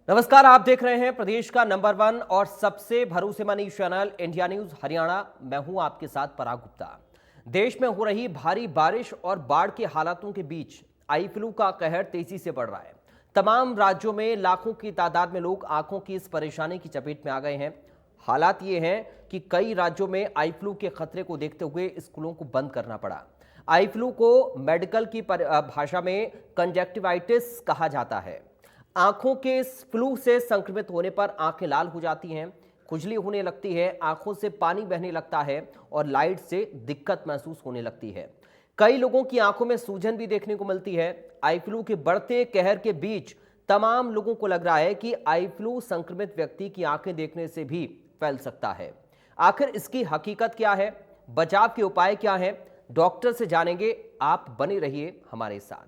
नमस्कार, आप देख रहे हैं प्रदेश का नंबर 1 और सबसे भरोसेमंद चैनल इंडिया न्यूज हरियाणा। मैं हूं आपके साथ पराग गुप्ता। देश में हो रही भारी बारिश और बाढ़ के हालातों के बीच आई फ्लू का कहर तेजी से बढ़ रहा है। तमाम राज्यों में लाखों की तादाद में लोग आंखों की इस परेशानी की चपेट में आ गए हैं। हालात ये हैं कि कई राज्यों में आई फ्लू के खतरे को देखते हुए स्कूलों को बंद करना पड़ा। आई फ्लू को मेडिकल की भाषा में कंजक्टिवाइटिस कहा जाता है। आंखों के इस फ्लू से संक्रमित होने पर आंखें लाल हो जाती हैं, खुजली होने लगती है, आंखों से पानी बहने लगता है और लाइट से दिक्कत महसूस होने लगती है। कई लोगों की आंखों में सूजन भी देखने को मिलती है। आई फ्लू के बढ़ते कहर के बीच तमाम लोगों को लग रहा है कि आई फ्लू संक्रमित व्यक्ति की आंखें देखने से भी फैल सकता है। आखिर इसकी हकीकत क्या है, बचाव के उपाय क्या हैं, डॉक्टर से जानेंगे। आप बने रहिए हमारे साथ।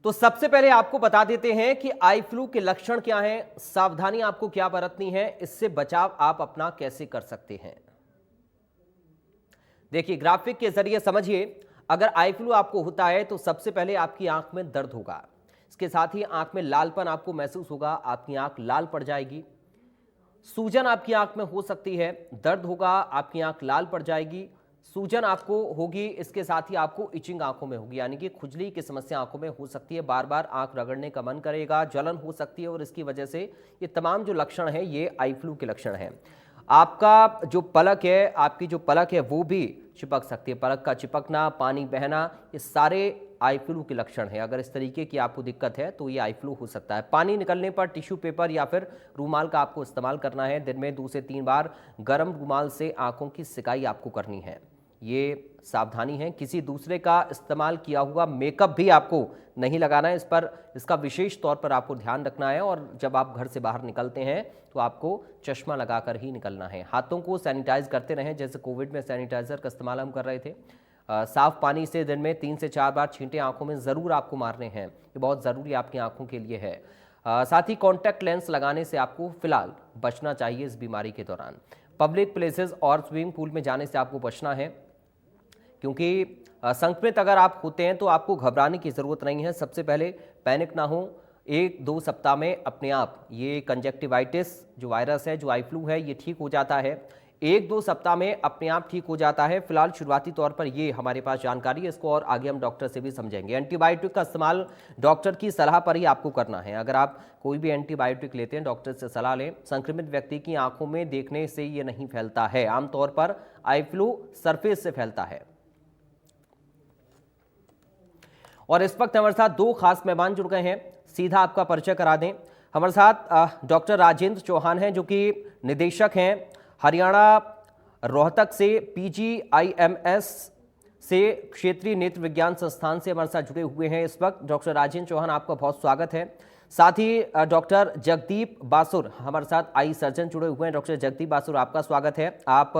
तो सबसे पहले आपको बता देते हैं कि आई फ्लू के लक्षण क्या हैं, सावधानी आपको क्या बरतनी है, इससे बचाव आप अपना कैसे कर सकते हैं। देखिए, ग्राफिक के जरिए समझिए। अगर आई फ्लू आपको होता है तो सबसे पहले आपकी आंख में दर्द होगा, इसके साथ ही आंख में लालपन आपको महसूस होगा, आपकी आंख लाल पड़ जाएगी। सूजन आपकी आंख में हो सकती है, दर्द होगा, आपकी आंख लाल पड़ जाएगी, सूजन आपको होगी, इसके साथ ही आपको इचिंग आंखों में होगी, यानी कि खुजली की समस्या आंखों में हो सकती है, बार बार आंख रगड़ने का मन करेगा, जलन हो सकती है और इसकी वजह से ये तमाम जो लक्षण हैं ये आई फ्लू के लक्षण हैं। आपका जो पलक है, आपकी जो पलक है वो भी चिपक सकती है, पलक का चिपकना, पानी बहना, ये सारे आई फ्लू के लक्षण हैं। अगर इस तरीके की आपको दिक्कत है तो ये आई फ्लू हो सकता है। पानी निकलने पर टिश्यू पेपर या फिर रूमाल का आपको इस्तेमाल करना है। दिन में 2 से 3 बार गर्म रूमाल से आंखों की सिकाई आपको करनी है, ये सावधानी है। किसी दूसरे का इस्तेमाल किया हुआ मेकअप भी आपको नहीं लगाना है, इस पर इसका विशेष तौर पर आपको ध्यान रखना है। और जब आप घर से बाहर निकलते हैं तो आपको चश्मा लगाकर ही निकलना है। हाथों को सैनिटाइज करते रहें, जैसे कोविड में सैनिटाइजर का इस्तेमाल हम कर रहे थे। साफ पानी से दिन में 3 से 4 बार छींटे आंखों में ज़रूर आपको मारने हैं, ये बहुत ज़रूरी आपकी आंखों के लिए है। साथ ही कॉन्टैक्ट लेंस लगाने से आपको फिलहाल बचना चाहिए इस बीमारी के दौरान। पब्लिक प्लेसेस और स्विमिंग पूल में जाने से आपको बचना है, क्योंकि संक्रमित अगर आप होते हैं तो आपको घबराने की ज़रूरत नहीं है। सबसे पहले पैनिक ना हो। 1-2 सप्ताह में अपने आप ये कंजक्टिवाइटिस जो वायरस है, जो आई फ्लू है, ये ठीक हो जाता है। 1-2 सप्ताह में अपने आप ठीक हो जाता है। फिलहाल शुरुआती तौर पर ये हमारे पास जानकारी है, इसको और आगे हम डॉक्टर से भी समझेंगे। एंटीबायोटिक का इस्तेमाल डॉक्टर की सलाह पर ही आपको करना है। अगर आप कोई भी एंटीबायोटिक लेते हैं, डॉक्टर से सलाह लें। संक्रमित व्यक्ति की आंखों में देखने से ये नहीं फैलता है। आमतौर पर आई फ्लू सरफेस से फैलता है। और इस वक्त हमारे साथ 2 खास मेहमान जुड़ गए हैं, सीधा आपका परिचय करा दें। हमारे साथ डॉक्टर राजेंद्र चौहान हैं, जो कि निदेशक हैं हरियाणा रोहतक से PGIMS से क्षेत्रीय नेत्र विज्ञान संस्थान से हमारे साथ जुड़े हुए हैं इस वक्त। डॉक्टर राजेंद्र चौहान, आपका बहुत स्वागत है। साथ ही डॉक्टर जगदीप बासुर हमारे साथ आई सर्जन जुड़े हुए हैं। डॉक्टर जगदीप बासुर, आपका स्वागत है। आप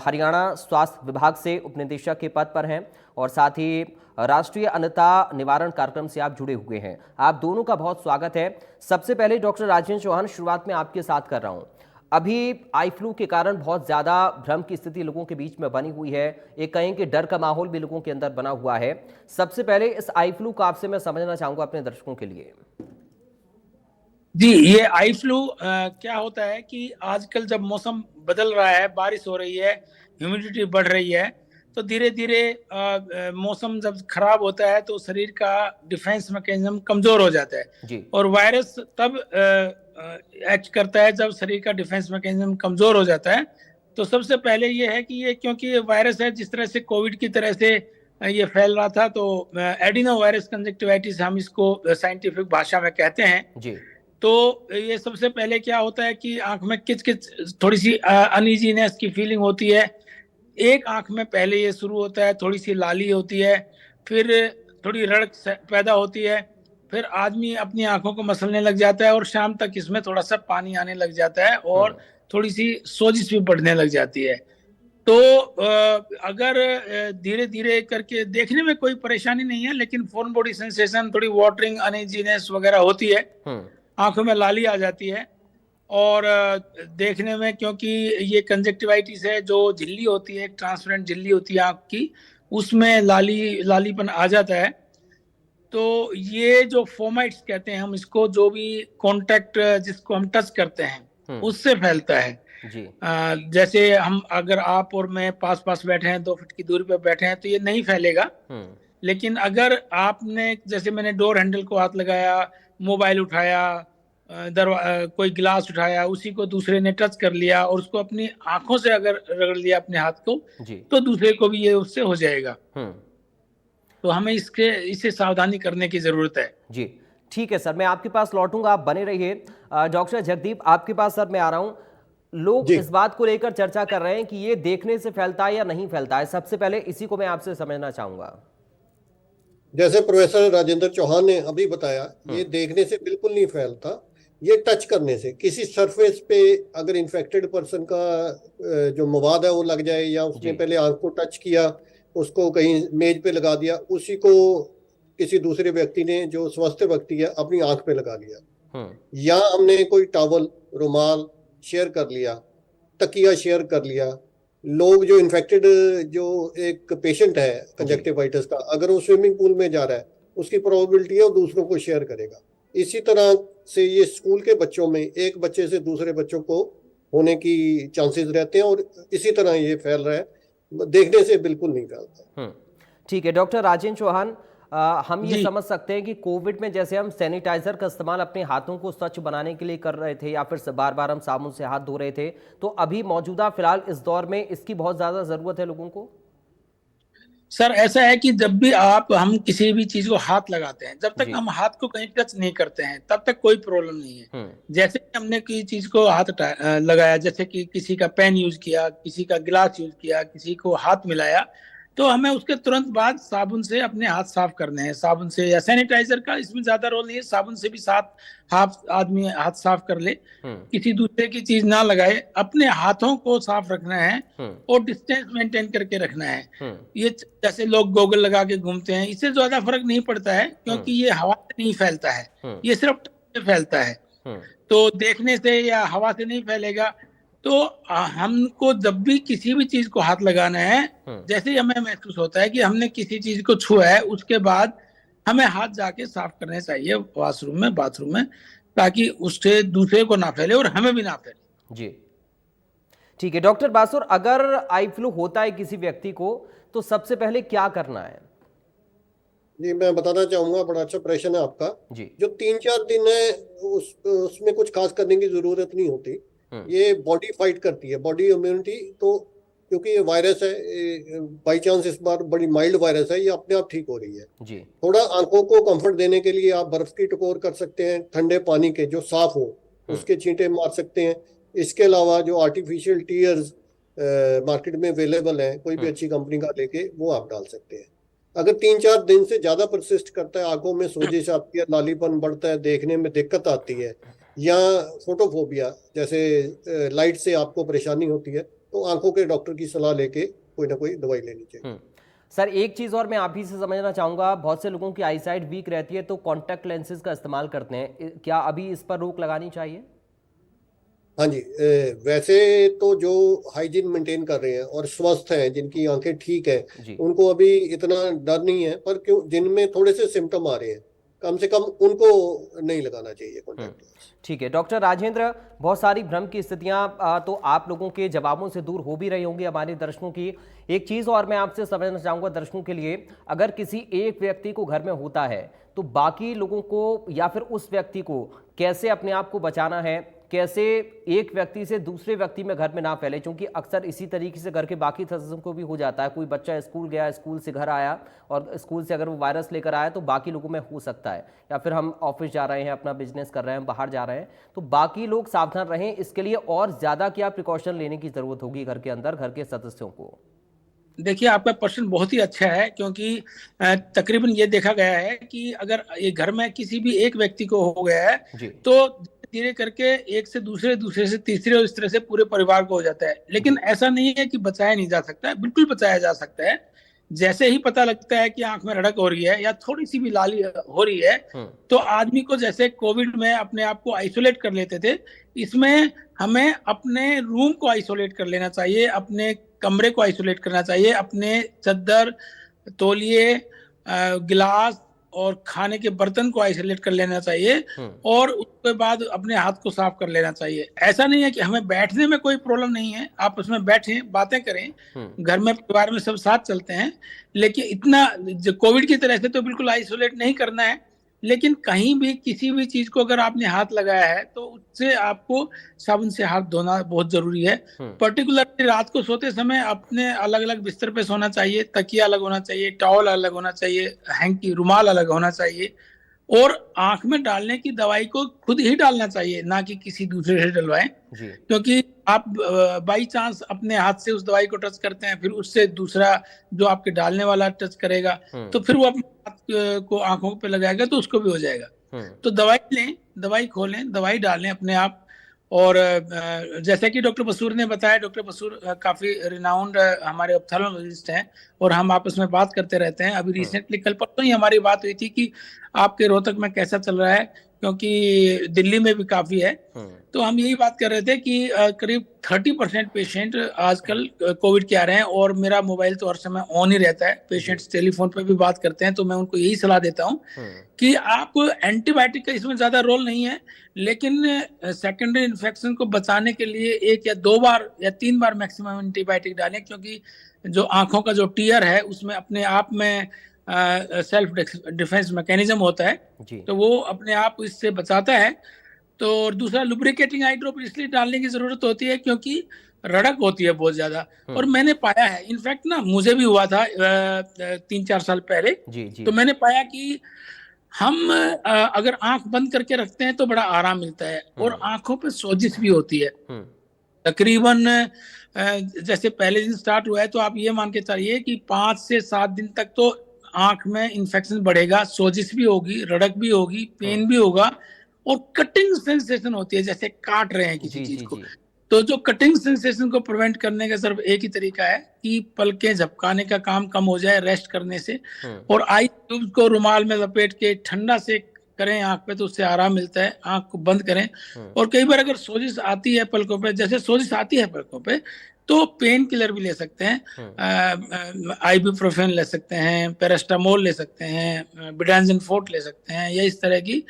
हरियाणा स्वास्थ्य विभाग से उपनिदेशक के पद पर हैं और साथ ही राष्ट्रीय अंधता निवारण कार्यक्रम से आप जुड़े हुए हैं। आप दोनों का बहुत स्वागत है। सबसे पहले डॉक्टर राजेंद्र चौहान, शुरुआत में आपके साथ कर रहा हूं। अभी आई फ्लू के कारण बहुत ज़्यादा भ्रम की स्थिति लोगों के बीच में बनी हुई है, एक कहें कि डर का माहौल भी लोगों के अंदर बना हुआ है। सबसे पहले इस आई फ्लू का आपसे मैं समझना चाहूँगा अपने दर्शकों के लिए। जी, ये आई फ्लू क्या होता है कि आजकल जब मौसम बदल रहा है, बारिश हो रही है, ह्यूमिडिटी बढ़ रही है, तो धीरे धीरे मौसम जब खराब होता है तो शरीर का डिफेंस मैकेनिज्म कमजोर हो जाता है जी। और वायरस तब एक्ट करता है जब शरीर का डिफेंस मैकेनिज्म कमजोर हो जाता है। तो सबसे पहले ये है कि ये क्योंकि ये वायरस है, जिस तरह से कोविड की तरह से ये फैल रहा था, तो एडिनो वायरस कंजक्टिवाइटिस हम इसको साइंटिफिक भाषा में कहते हैं। जी। तो ये सबसे पहले क्या होता है कि आंख में किच किच, थोड़ी सी अनइजीनेस की फीलिंग होती है। एक आंख में पहले ये शुरू होता है, थोड़ी सी लाली होती है, फिर थोड़ी रड़क पैदा होती है, फिर आदमी अपनी आंखों को मसलने लग जाता है और शाम तक इसमें थोड़ा सा पानी आने लग जाता है और थोड़ी सी सोजिश भी बढ़ने लग जाती है। तो अगर धीरे धीरे करके देखने में कोई परेशानी नहीं है, लेकिन फॉरेन बॉडी सेंसेशन, थोड़ी वाटरिंग, अनइजीनेस वगैरह होती है, आंखों में लाली आ जाती है, और देखने में, क्योंकि ये कंजक्टिवाइटिस है, जो झिल्ली होती है, ट्रांसपेरेंट झिल्ली होती है आंख की, उसमें लालीपन आ जाता है। तो ये जो फोमाइट्स कहते हैं हम इसको, जो भी कांटेक्ट जिसको हम टच करते हैं उससे फैलता है जी। जैसे हम, अगर आप और मैं पास पास बैठे हैं, 2 फीट की दूरी पर बैठे हैं, तो ये नहीं फैलेगा। लेकिन अगर आपने, जैसे मैंने डोर हैंडल को हाथ लगाया, मोबाइल उठाया, कोई गिलास उठाया, उसी को दूसरे ने टच कर लिया और उसको अपनी आंखों से अगर रगड़ लिया अपने हाथ को, तो दूसरे को भी ये उससे हो जाएगा। तो हमें इससे सावधानी करने की जरूरत है। जी ठीक है सर, मैं आपके पास लौटूंगा, आप बने रहिए। डॉक्टर जगदीप, आपके पास सर मैं आ रहा हूं। लोग इस बात को लेकर चर्चा कर रहे हैं कि ये देखने से फैलता है या नहीं फैलता है। सबसे पहले इसी को मैं आपसे समझना चाहूंगा। जैसे प्रोफेसर राजेंद्र चौहान ने अभी बताया, ये देखने से बिल्कुल नहीं फैलता, ये टच करने से, किसी सरफेस पे अगर इन्फेक्टेड पर्सन का जो मवाद है वो लग जाए, या उसने पहले आंख को टच किया, उसको कहीं मेज पे लगा दिया, उसी को किसी दूसरे व्यक्ति ने जो स्वस्थ व्यक्ति है अपनी आंख पे लगा लिया, या हमने कोई टॉवल, रुमाल शेयर कर लिया, तकिया शेयर कर लिया। लोग जो इन्फेक्टेड, जो एक पेशेंट है कंजक्टिवाइटिस का, अगर वो स्विमिंग पूल में जा रहा है, उसकी प्रोबेबिलिटी है वो दूसरों को शेयर करेगा। इसी तरह से ये स्कूल के बच्चों में एक बच्चे से दूसरे बच्चों को होने की चांसेस रहते हैं, और इसी तरह ये फैल रहा है, देखने से बिल्कुल नहीं फैलता। ठीक है डॉक्टर राजेंद्र चौहान, हम ये समझ सकते हैं कि कोविड में जैसे हम सैनिटाइजर का इस्तेमाल अपने हाथों को स्वच्छ बनाने के लिए कर रहे थे, या फिर बार बार हम साबुन से हाथ धो रहे थे, तो अभी मौजूदा फिलहाल इस दौर में इसकी बहुत ज्यादा जरूरत है लोगों को। सर ऐसा है कि जब भी हम किसी भी चीज को हाथ लगाते हैं, जब तक हम हाथ को कहीं टच नहीं करते हैं तब तक कोई प्रॉब्लम नहीं है। जैसे कि हमने किसी चीज को हाथ लगाया, जैसे कि किसी का पेन यूज किया, किसी का गिलास यूज किया, किसी को हाथ मिलाया, तो हमें उसके तुरंत बाद साबुन से अपने हाथ साफ करने हैं। साबुन से या सैनिटाइजर का इसमें ज्यादा रोल नहीं है, साबुन से भी हाथ आदमी हाथ साफ कर ले, किसी दूसरे की चीज ना लगाए, अपने हाथों को साफ रखना है और डिस्टेंस मेंटेन करके रखना है। ये जैसे लोग गोगल लगा के घूमते हैं, इससे ज्यादा फर्क नहीं पड़ता है, क्योंकि ये हवा से नहीं फैलता है, ये सिर्फ टच से फैलता है। तो देखने से या हवा से नहीं फैलेगा। तो हमको जब भी किसी भी चीज को हाथ लगाना है, जैसे ही हमें महसूस होता है कि हमने किसी चीज को छुआ है, उसके बाद हमें हाथ जाके साफ करने चाहिए वॉशरूम में, बाथरूम में, ताकि उससे दूसरे को ना फैले और हमें भी ना फैले। जी ठीक है डॉक्टर बासुर, अगर आई फ्लू होता है किसी व्यक्ति को, तो सबसे पहले क्या करना है? जी मैं बताना चाहूंगा, बड़ा अच्छा प्रश्न है आपका जी। जो 3-4 दिन है उसमें कुछ खास करने की जरूरत नहीं होती, ये बॉडी फाइट करती है, बॉडी इम्यूनिटी। तो क्योंकि ये वायरस है, बाई चांस इस बार बड़ी माइल्ड वायरस है, ये अपने आप ठीक हो रही है जी। थोड़ा आंखों को कंफर्ट देने के लिए आप बर्फ की टकोर कर सकते हैं, ठंडे पानी के जो साफ हो उसके छींटे मार सकते हैं। इसके अलावा जो आर्टिफिशियल टीयर्स मार्केट में अवेलेबल है, कोई भी अच्छी कंपनी का लेके वो आप डाल सकते हैं। अगर 3-4 दिन से ज्यादा परसिस्ट करता है, आंखों में सोजिश आती है, लालीपन बढ़ता है, देखने में दिक्कत आती है, या फोटोफोबिया जैसे लाइट से आपको परेशानी होती है, तो आंखों के डॉक्टर की सलाह लेके कोई ना कोई दवाई लेनी चाहिए। सर एक चीज और मैं आप ही से समझना चाहूंगा, बहुत से लोगों की आई साइट वीक रहती है तो कॉन्टैक्ट लेंसेज का इस्तेमाल करते हैं, क्या अभी इस पर रोक लगानी चाहिए? हाँ जी, वैसे तो जो हाइजीन मेंटेन कर रहे हैं और स्वस्थ हैं, जिनकी आंखें ठीक है, उनको अभी इतना डर नहीं है, पर क्यों जिनमें थोड़े से सिम्टम आ रहे हैं, कम से कम उनको नहीं लगाना चाहिए कॉन्टैक्ट। ठीक है डॉक्टर राजेंद्र, बहुत सारी भ्रम की स्थितियां तो आप लोगों के जवाबों से दूर हो भी रही होंगी हमारे दर्शकों की। एक चीज और मैं आपसे समझना चाहूंगा दर्शकों के लिए, अगर किसी एक व्यक्ति को घर में होता है तो बाकी लोगों को या फिर उस व्यक्ति को कैसे अपने आप को बचाना है, कैसे एक व्यक्ति से दूसरे व्यक्ति में घर में ना फैले, क्योंकि अक्सर इसी तरीके से घर के बाकी सदस्यों को भी हो जाता है। कोई बच्चा स्कूल गया, स्कूल से घर आया और स्कूल से अगर वो वायरस लेकर आया तो बाकी लोगों में हो सकता है, या फिर हम ऑफिस जा रहे हैं, अपना बिजनेस कर रहे हैं, बाहर जा रहे हैं, तो बाकी लोग सावधान रहें। इसके लिए और ज्यादा क्या प्रिकॉशन लेने की जरूरत होगी घर के अंदर, घर के सदस्यों को? देखिए आपका प्रश्न बहुत ही अच्छा है, क्योंकि तकरीबन ये देखा गया है कि अगर ये घर में किसी भी एक व्यक्ति को हो गया है तो धीरे करके एक से दूसरे, दूसरे से तीसरे, और इस तरह से पूरे परिवार को हो जाता है। लेकिन ऐसा नहीं है कि बचाया नहीं जा सकता है, बिल्कुल बचाया जा सकता है। जैसे ही पता लगता है कि आंख में रड़क हो रही है या थोड़ी सी भी लाली हो रही है, तो आदमी को, जैसे कोविड में अपने आप को आइसोलेट कर लेते थे, इसमें हमें अपने रूम को आइसोलेट कर लेना चाहिए, अपने कमरे को आइसोलेट करना चाहिए, अपने चद्दर, तौलिए, गिलास और खाने के बर्तन को आइसोलेट कर लेना चाहिए, और उसके बाद अपने हाथ को साफ कर लेना चाहिए। ऐसा नहीं है कि हमें बैठने में कोई प्रॉब्लम नहीं है, आपस में बैठें, बातें करें, घर में परिवार में सब साथ चलते हैं, लेकिन इतना कोविड की तरह से तो बिल्कुल आइसोलेट नहीं करना है। लेकिन कहीं भी किसी भी चीज को अगर आपने हाथ लगाया है तो उससे आपको साबुन से हाथ धोना बहुत जरूरी है। पर्टिकुलरली रात को सोते समय अपने अलग अलग बिस्तर पे सोना चाहिए, तकिया अलग होना चाहिए, टॉवल अलग होना चाहिए, हैंकी, रुमाल अलग होना चाहिए, और आंख में डालने की दवाई को खुद ही डालना चाहिए, ना कि किसी दूसरे से डलवाएं। क्योंकि आप बाई चांस अपने हाथ से उस दवाई को टच करते हैं, फिर उससे दूसरा जो आपके डालने वाला टच करेगा, तो फिर वो अपने हाथ को आंखों पे लगाएगा तो उसको भी हो जाएगा। तो दवाई लें, दवाई खोलें, दवाई डालें अपने आप। और जैसे कि डॉक्टर बसूर ने बताया, डॉक्टर बसूर काफी रिनाउंड हमारे ऑप्थेल्मोलॉजिस्ट हैं, और हम आपस में बात करते रहते हैं। अभी रिसेंटली कल परसों ही हमारी बात हुई थी कि आपके रोहतक में कैसा चल रहा है, क्योंकि दिल्ली में भी काफी है। तो हम यही बात कर रहे थे कि करीब 30% पेशेंट आजकल कोविड के आ रहे हैं, और मेरा मोबाइल तो हर समय ऑन ही रहता है, पेशेंट्स टेलीफोन पर भी बात करते हैं, तो मैं उनको यही सलाह देता हूँ कि आप एंटीबायोटिक का इसमें ज्यादा रोल नहीं है, लेकिन सेकेंडरी इन्फेक्शन को बचाने के लिए 1 या 2 बार या 3 बार मैक्सिमम एंटीबायोटिक डालें, क्योंकि जो आंखों का जो टीयर है उसमें अपने आप में सेल्फ डिफेंस मैकेनिज्म होता है, तो वो अपने आप इससे बचाता है। तो दूसरा, लुब्रिकेटिंग आई ड्रॉप इसलिए डालने की जरूरत होती है क्योंकि रड़क होती है बहुत ज्यादा, और मैंने पाया है, इनफैक्ट ना मुझे भी हुआ था 3-4 साल पहले। तो मैंने पाया कि हम अगर आंख बंद करके रखते हैं तो बड़ा आराम मिलता है, और आंखों पे सोजिश भी होती है तकरीबन। जैसे पहले दिन स्टार्ट हुआ है तो आप ये मान के चलिए कि 5 से 7 दिन तक तो आंख में इन्फेक्शन बढ़ेगा, सोजिश भी होगी, रड़क भी होगी, पेन भी होगा, और कटिंग सेंसेशन होती है, जैसे काट रहे हैं किसी चीज को। तो जो कटिंग सेंसेशन को प्रिवेंट करने का सिर्फ एक ही तरीका है कि पलकें झपकाने का काम कम हो जाए रेस्ट करने से, और आई ट्यूब को रुमाल में लपेट के ठंडा से करें आंख पे, तो उससे आराम मिलता है। आंख को बंद करें, और कई बार अगर सोजिश आती है पलकों पे, जैसे सोजिश आती है पलकों पे, तो पेन किलर भी ले सकते हैं, आइबुप्रोफेन ले सकते हैं, पैरास्टामोल ले सकते हैं, बिडांजिन फोर्ट ले सकते हैं, या इस तरह की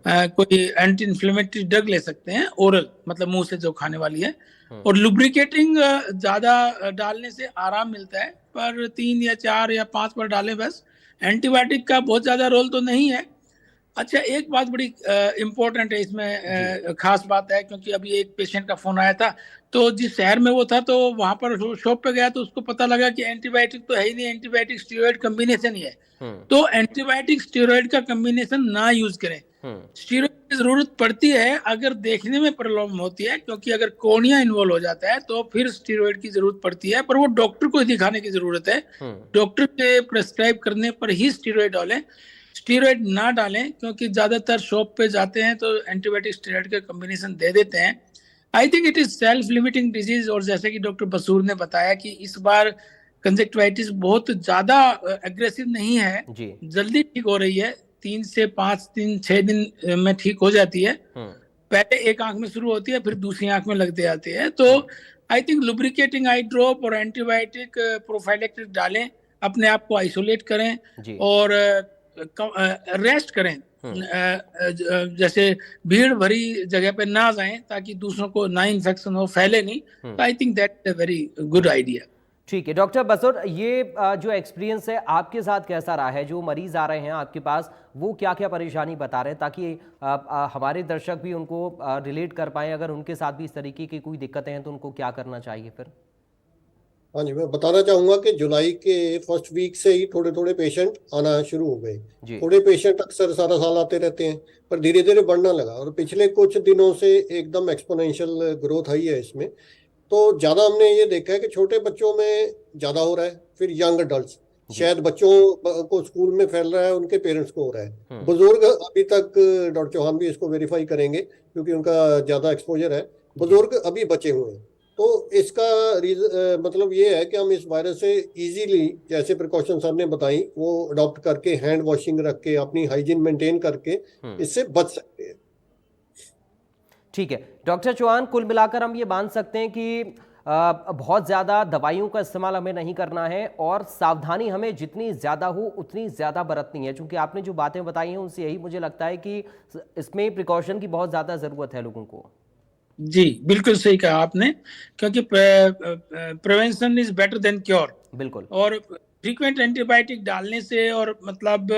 कोई एंटी इन्फ्लेमेटरी ड्रग ले सकते हैं, ओरल, मतलब मुंह से जो खाने वाली है। और लुब्रिकेटिंग ज्यादा डालने से आराम मिलता है, पर 3 या 4 या 5 बार डालें बस। एंटीबायोटिक का बहुत ज्यादा रोल तो नहीं है। अच्छा, एक बात बड़ी इम्पोर्टेंट है इसमें, खास बात है, क्योंकि अभी एक पेशेंट का फोन आया था, तो जिस शहर में वो था तो वहां पर शॉप पे गया तो उसको पता लगा कि एंटीबायोटिक तो है ही नहीं, एंटीबायोटिक स्टेरॉइड कॉम्बिनेशन ही है। तो एंटीबायोटिक स्टेरॉइड का कॉम्बिनेशन ना यूज करें। स्टेरॉइड की जरूरत पड़ती है अगर देखने में प्रॉब्लम होती है, क्योंकि अगर कोर्निया इन्वॉल्व हो जाता है तो फिर स्टेरॉइड की जरूरत पड़ती है, पर वो डॉक्टर को दिखाने की जरूरत है। डॉक्टर के प्रेस्क्राइब करने पर ही स्टेरॉइड डालें, स्टेरॉइड ना डालें, क्योंकि ज्यादातर शॉप पे जाते हैं तो एंटीबायोटिक स्टेरॉइड के कॉम्बिनेशन दे देते हैं। I think it is self limiting disease, और जैसे कि डॉक्टर बसूर ने बताया कि इस बार कंजक्टिवाइटिस बहुत ज्यादा एग्रेसिव नहीं है, जल्दी ठीक हो रही है, 3 से 5 दिन 6 दिन में ठीक हो जाती है। पहले एक आंख में शुरू होती है, फिर दूसरी आंख में लगते आते हैं। तो I think lubricating eye drop और एंटीबायोटिक प्रोफाइलैक्टिक डालें, अपने आप को आइसोलेट करें, और रेस्ट करें, जैसे भीड़ भरी जगह पे ना जाएं, ताकि दूसरों को ना इन्फेक्शन हो, फैले नहीं। तो I think that is a very good idea. ठीक है डॉक्टर बसूर, ये जो एक्सपीरियंस है आपके साथ कैसा रहा है? जो मरीज आ रहे हैं आपके पास, वो क्या क्या परेशानी बता रहे हैं, ताकि हमारे दर्शक भी उनको रिलेट कर पाएं, अगर उनके साथ भी इस तरीके की कोई दिक्कतें हैं तो उनको क्या करना चाहिए फिर? हाँ जी, मैं बताना चाहूंगा कि जुलाई के फर्स्ट वीक से ही थोड़े थोड़े पेशेंट आना शुरू हो गए। थोड़े पेशेंट अक्सर सारा साल आते रहते हैं, पर धीरे धीरे बढ़ना लगा, और पिछले कुछ दिनों से एकदम एक्सपोनेंशियल ग्रोथ आई है इसमें। तो ज्यादा हमने ये देखा है कि छोटे बच्चों में ज्यादा हो रहा है, फिर यंग अडल्ट, शायद बच्चों को स्कूल में फैल रहा है, उनके पेरेंट्स को हो रहा है। बुजुर्ग अभी तक डॉक्टर चौहान भी इसको वेरीफाई करेंगे, क्योंकि उनका ज्यादा एक्सपोजर है, बुजुर्ग अभी बचे हुए हैं। तो इसका मतलब ये है कि हम इस वायरस से इजीली, जैसे प्रिकॉशन सर ने बताई, वो अडॉप्ट करके, हैंड वॉशिंग रख के, अपनी हाइजीन मेंटेन करके इससे बच सकते हैं। ठीक है डॉक्टर चौहान, कुल मिलाकर हम ये मान सकते हैं कि बहुत ज़्यादा दवाइयों का इस्तेमाल हमें नहीं करना है और सावधानी हमें जितनी ज़्यादा हो उतनी ज़्यादा बरतनी है, क्योंकि आपने जो बातें बताई हैं उनसे यही मुझे लगता है कि इसमें प्रिकॉशन की बहुत ज़्यादा ज़रूरत है लोगों को। जी बिल्कुल सही कहा आपने, क्योंकि prevention is better than cure. बिल्कुल। और फ्रीक्वेंट एंटीबायोटिक डालने से और मतलब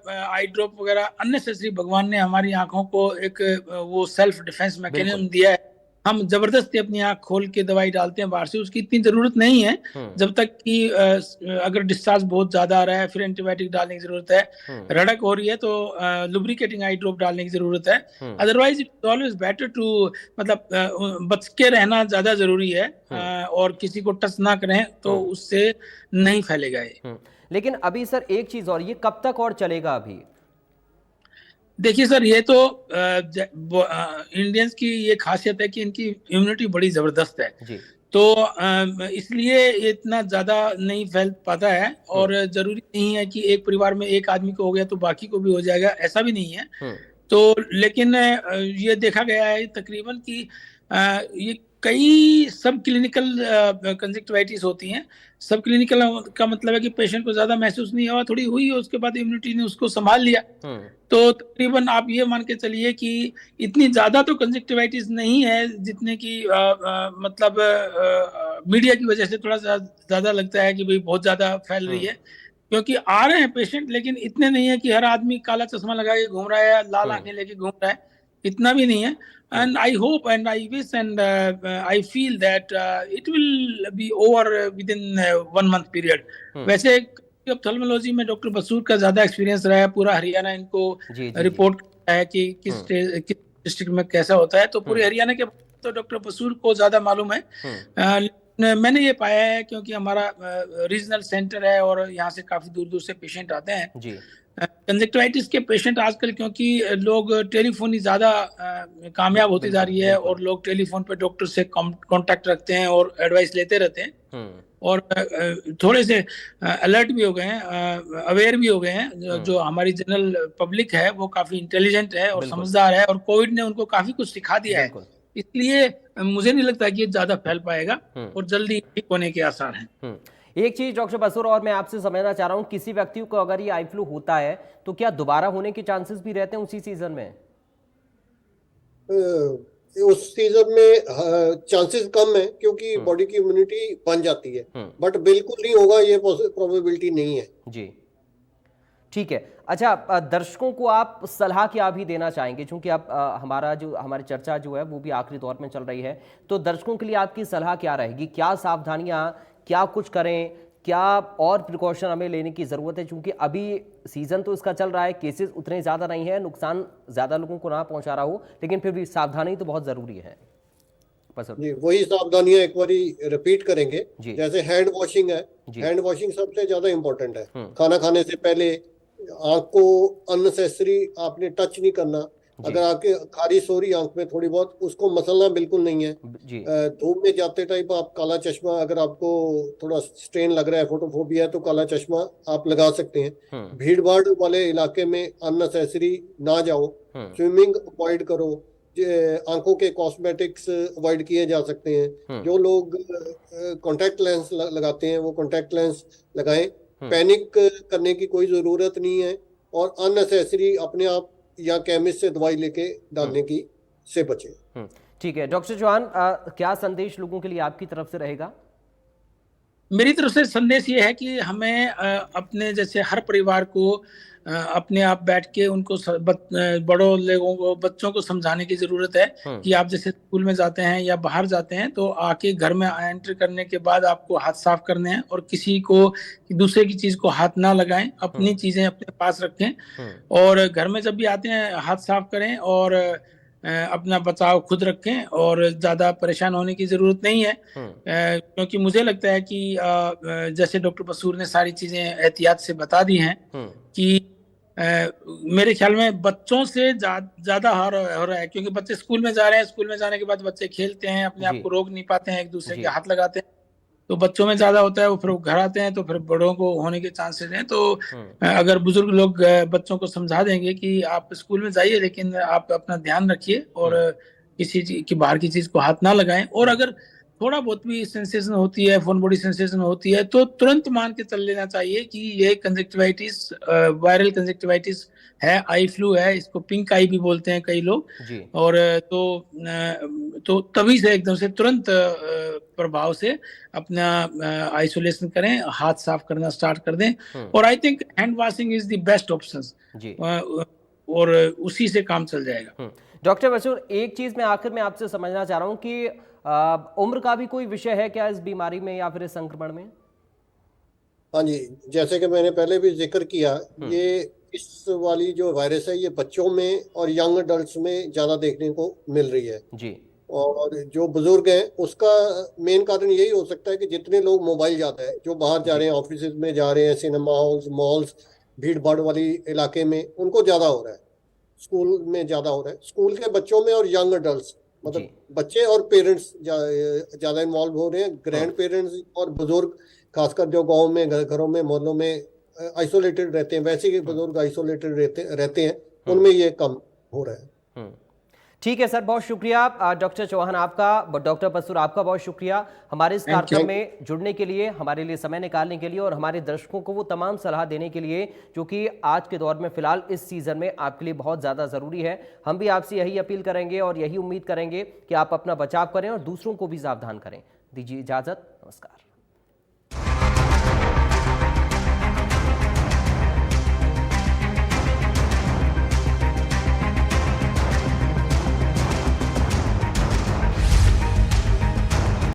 आई ड्रॉप वगैरह अननेसेसरी, भगवान ने हमारी आंखों को एक वो सेल्फ डिफेंस मैकेनिज्म दिया है, हम जबरदस्ती अपनी आंख खोल के दवाई डालते हैं बाहर से, उसकी इतनी जरूरत नहीं है। जब तक कि अगर डिस्चार्ज बहुत ज्यादा आ रहा है फिर एंटीबायोटिक डालने की जरूरत है, रड़क हो रही है तो लुब्रिकेटिंग आई ड्रॉप डालने की जरूरत है। Otherwise it always better to, मतलब बच के रहना ज्यादा जरूरी है, और किसी को टच ना करें तो उससे नहीं फैलेगा ये। लेकिन अभी सर एक चीज और, ये कब तक और चलेगा अभी? देखिए सर, ये तो इंडियंस की ये खासियत है कि इनकी इम्यूनिटी बड़ी जबरदस्त है जी। तो इसलिए इतना ज्यादा नहीं फैल पाता है, और जरूरी नहीं है कि एक परिवार में एक आदमी को हो गया तो बाकी को भी हो जाएगा, ऐसा भी नहीं है। तो लेकिन ये देखा गया है तकरीबन कि ये कई सब क्लिनिकल कंजक्टिवाइटिस होती हैं। सब क्लिनिकल का मतलब है कि पेशेंट को ज्यादा महसूस नहीं हुआ, थोड़ी हुई और उसके बाद इम्यूनिटी ने उसको संभाल लिया। तो तकरीबन आप ये मान के चलिए कि इतनी ज्यादा तो कंजक्टिवाइटिस नहीं है जितने की मतलब मीडिया की वजह से थोड़ा सा ज्यादा लगता है कि भाई बहुत ज्यादा फैल रही है, क्योंकि आ रहे हैं पेशेंट, लेकिन इतने नहीं है कि हर आदमी काला चश्मा लगा के घूम रहा है या लाल आंखें लेके घूम रहा है, इतना भी नहीं है। And I hope and I wish and I feel that it will be over within 1 month period. वैसे ऑप्थेल्मोलॉजी में डॉक्टर बसूर का ज्यादा एक्सपीरियंस रहा है, पूरा हरियाणा इनको रिपोर्ट करता है कि किस डिस्ट्रिक्ट में कैसा होता है, तो पूरे हरियाणा के तो डॉक्टर बसूर को ज्यादा मालूम है। मैंने ये पाया है क्योंकि हमारा रीजनल सेंटर है और यहाँ से काफी दूर दूर से पेशेंट आते हैं जी। कंजक्टिवाइटिस के पेशेंट आजकल, क्योंकि लोग टेलीफोन ही ज्यादा कामयाब होती जा रही है और लोग टेलीफोन पे डॉक्टर से कांटेक्ट रखते हैं और एडवाइस लेते रहते हैं, और थोड़े से अलर्ट भी हो गए हैं, अवेयर भी हो गए हैं। जो हमारी जनरल पब्लिक है वो काफी इंटेलिजेंट है और समझदार है, और कोविड ने उनको काफी कुछ सिखा दिया है, इसलिए मुझे नहीं लगता कि ये ज्यादा फैल पाएगा और जल्दी ठीक होने के आसार हैं। एक चीज डॉक्टर बसूर और मैं आपसे समझना चाह रहा हूं, किसी व्यक्ति को अगर ये आई फ्लू होता है तो क्या दोबारा होने के चांसेस भी रहते हैं उसी सीजन में? उस सीजन में चांसेस कम है क्योंकि बॉडी की इम्यूनिटी बन जाती है, बट बिल्कुल नहीं होगा ये प्रोबेबिलिटी नहीं है जी। ठीक है। अच्छा, दर्शकों को आप सलाह क्या भी देना चाहेंगे, क्योंकि अब हमारी चर्चा जो है वो भी आखिरी दौर में चल रही है, तो दर्शकों के लिए आपकी सलाह क्या रहेगी? क्या सावधानियां, क्या कुछ करें, क्या और प्रिकॉशन हमें लेने की ज़रूरत है? क्योंकि अभी सीज़न तो इसका चल रहा है, केसेस उतने ज़्यादा नहीं है, नुकसान ज़्यादा लोगों को ना पहुंचा रहा हो, लेकिन फिर भी सावधानी तो बहुत ज़रूरी है। जी, वही सावधानियां एक बारी रिपीट करेंगे। जैसे हैंड वॉशिंग है, हैंड वॉशिंग सबसे ज़्यादा इंपॉर्टेंट है। खाना खाने से पहले आंख को अननेसेसरी आपने टच नहीं करना। अगर आपके खारिश हो रही आंख में थोड़ी बहुत, उसको मसलना बिल्कुल नहीं है। धूप में जाते टाइप आप काला चश्मा, अगर आपको थोड़ा स्ट्रेन लग रहा है, फोटोफोबिया है, तो काला चश्मा आप लगा सकते हैं। भीड़ भाड़ वाले इलाके में अननेसेसरी ना जाओ। स्विमिंग अवॉइड करो। आंखों के कॉस्मेटिक्स अवॉइड किए जा सकते हैं। जो लोग कॉन्टैक्ट लेंस लगाते हैं वो कॉन्टैक्ट लेंस लगाएं। पैनिक करने की कोई जरूरत नहीं है, और अननेसेसरी अपने आप या केमिस्ट से दवाई लेके डालने की से बचें। ठीक है डॉक्टर चौहान, क्या संदेश लोगों के लिए आपकी तरफ से रहेगा? मेरी तरफ से संदेश ये है कि हमें अपने जैसे हर परिवार को अपने आप बैठ के उनको बड़ों लोगों को, बच्चों को समझाने की जरूरत है कि आप जैसे स्कूल में जाते हैं या बाहर जाते हैं तो आके घर में एंटर करने के बाद आपको हाथ साफ करने हैं, और किसी को दूसरे की चीज को हाथ ना लगाएं, अपनी चीजें अपने पास रखें, और घर में जब भी आते हैं हाथ साफ करें और अपना बचाव खुद रखें, और ज्यादा परेशान होने की जरूरत नहीं है। क्योंकि मुझे लगता है कि जैसे डॉक्टर बसूर ने सारी चीजें एहतियात से बता दी हैं कि मेरे ख्याल में बच्चों से ज्यादा हो रहा है, क्योंकि बच्चे स्कूल में जा रहे हैं, स्कूल में जाने के बाद बच्चे खेलते हैं, अपने आप जी को रोक नहीं पाते हैं, एक दूसरे जी। के हाथ लगाते हैं, तो बच्चों में ज्यादा होता है। वो फिर वो घर आते हैं तो फिर बड़ों को होने के चांसेस हैं। तो हम्म अगर बुजुर्ग लोग बच्चों को समझा देंगे कि आप स्कूल में जाइए, लेकिन आप अपना ध्यान रखिए और हम्म किसी चीज की, बाहर की चीज को हाथ ना लगाएं, और हम्म अगर थोड़ा बहुत भी सेंसेशन होती है, फोन बॉडी सेंसेशन होती है, तो तुरंत मान के चल लेना चाहिए कि ये कंजक्टिवाइटिस, वायरल कंजक्टिवाइटिस है, आई फ्लू है, इसको पिंक आई भी बोलते हैं कई लोग। जी। और तो तभी से एकदम से तुरंत प्रभाव से अपना आइसोलेशन करें, हाथ साफ करना स्टार्ट कर दें। हम्म और I think hand washing is the best option, जी। और उसी से काम चल जाएगा। डॉक्टर बसूर, एक चीज मैं आखिर में आपसे समझना चाह रहा हूं कि उम्र का भी कोई विषय है क्या इस बीमारी में या फिर इस संक्रमण में? हाँ जी, जैसे कि मैंने पहले भी जिक्र किया, हम्म ये इस वाली जो वायरस है ये बच्चों में और यंग अडल्ट्स में ज़्यादा देखने को मिल रही है। जी और जो बुजुर्ग हैं उसका मेन कारण यही हो सकता है कि जितने लोग मोबाइल ज़्यादा है, जो बाहर जा जी। रहे हैं, ऑफिस में जा रहे हैं, सिनेमा हॉल्स, मॉल्स, भीड़ भाड़ वाली इलाके में, उनको ज़्यादा हो रहा है। स्कूल में ज़्यादा हो रहा है, स्कूल के बच्चों में और यंग अडल्ट, जी। मतलब बच्चे और पेरेंट्स ज़्यादा इन्वॉल्व हो रहे हैं। हम्म ग्रैंड पेरेंट्स और बुजुर्ग, खासकर जो गाँव में घरों में मोहल्लों में आइसोलेटेड रहते हैं, वैसे ही हम्म बुजुर्ग आइसोलेटेड रहते हैं, हम्म उनमें ये कम हो रहा है। हम्म। ठीक है सर, बहुत शुक्रिया डॉक्टर चौहान आपका, डॉक्टर बसूर आपका बहुत शुक्रिया हमारे इस थैंक यू। कार्यक्रम में जुड़ने के लिए, हमारे लिए समय निकालने के लिए और हमारे दर्शकों को वो तमाम सलाह देने के लिए जो कि आज के दौर में फिलहाल इस सीजन में आपके लिए बहुत ज़्यादा ज़रूरी है। हम भी आपसे यही अपील करेंगे और यही उम्मीद करेंगे कि आप अपना बचाव करें और दूसरों को भी सावधान करें। दीजिए इजाज़त, नमस्कार।